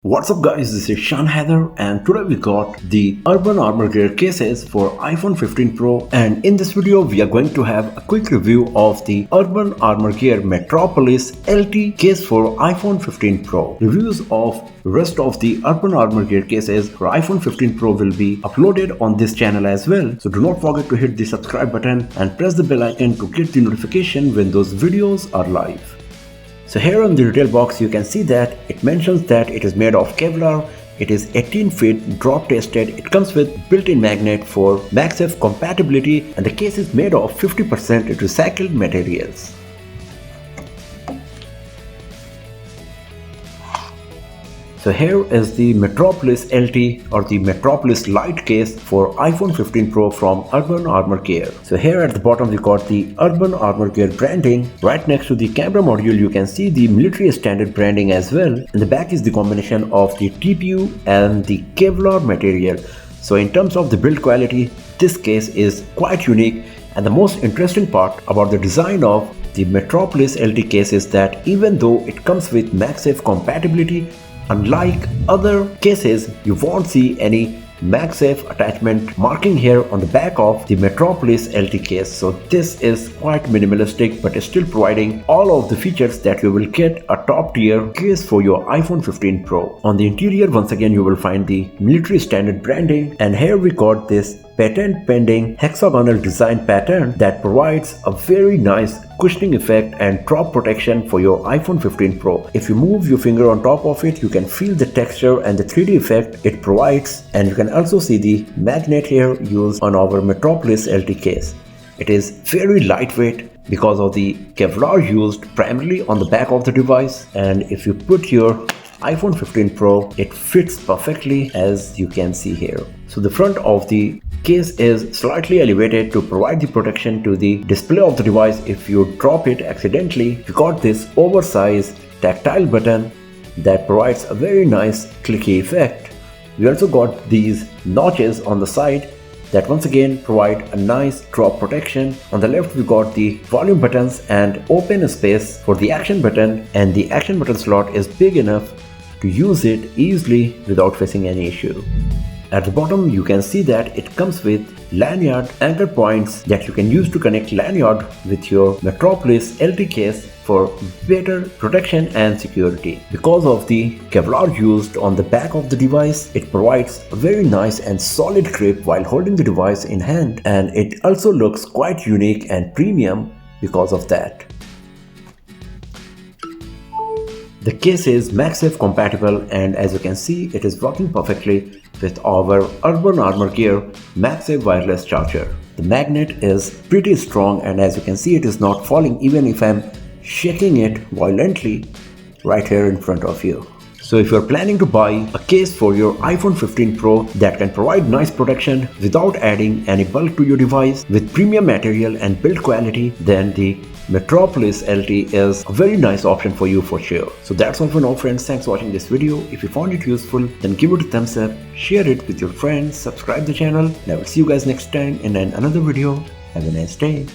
What's up guys, this is Shan Heather and today we got the Urban Armor Gear cases for iPhone 15 Pro, and in this video we are going to have a quick review of the Urban Armor Gear Metropolis LT case for iPhone 15 Pro. Reviews of rest of the Urban Armor Gear cases for iPhone 15 Pro will be uploaded on this channel as well, so do not forget to hit the subscribe button and press the bell icon to get the notification when those videos are live. So here on the retail box you can see that it mentions that it is made of Kevlar, it is 18 feet drop tested, it comes with built-in magnet for MagSafe compatibility, and the case is made of 50% recycled materials. So here is the Metropolis LT or the Metropolis Lite case for iPhone 15 Pro from Urban Armor Gear. So here at the bottom we got the Urban Armor Gear branding. Right next to the camera module you can see the military standard branding as well. In the back is the combination of the TPU and the Kevlar material. So in terms of the build quality, this case is quite unique, and the most interesting part about the design of the Metropolis LT case is that even though it comes with MagSafe compatibility, unlike other cases, you won't see any MagSafe attachment marking here on the back of the Metropolis LT case. So this is quite minimalistic but is still providing all of the features that you will get a top tier case for your iPhone 15 Pro. On the interior once again you will find the military standard branding, and here we got this patent pending hexagonal design pattern that provides a very nice cushioning effect and drop protection for your iPhone 15 Pro. If you move your finger on top of it, you can feel the texture and the 3D effect it provides, and you can also see the magnet here used on our Metropolis LT case. It is very lightweight because of the Kevlar used primarily on the back of the device, and if you put your iPhone 15 Pro, it fits perfectly as you can see here. So the front of the case is slightly elevated to provide the protection to the display of the device. If you drop it accidentally, you got this oversized tactile button that provides a very nice clicky effect. We also got these notches on the side that once again provide a nice drop protection. On the left we got the volume buttons and open space for the action button, and the action button slot is big enough to use it easily without facing any issue. At the bottom you can see that it comes with lanyard anchor points that you can use to connect lanyard with your Metropolis LT case for better protection and security. Because of the Kevlar used on the back of the device, it provides a very nice and solid grip while holding the device in hand, and it also looks quite unique and premium because of that. The case is MagSafe compatible, and as you can see it is working perfectly with our Urban Armor Gear MagSafe wireless charger. The magnet is pretty strong, and as you can see it is not falling even if I'm shaking it violently right here in front of you. So if you're planning to buy a case for your iPhone 15 Pro that can provide nice protection without adding any bulk to your device with premium material and build quality, then the Metropolis LT is a very nice option for you for sure. So that's all for now friends, thanks for watching this video. If you found it useful, then give it a thumbs up, share it with your friends, subscribe the channel, and I will see you guys next time in another video. Have a nice day.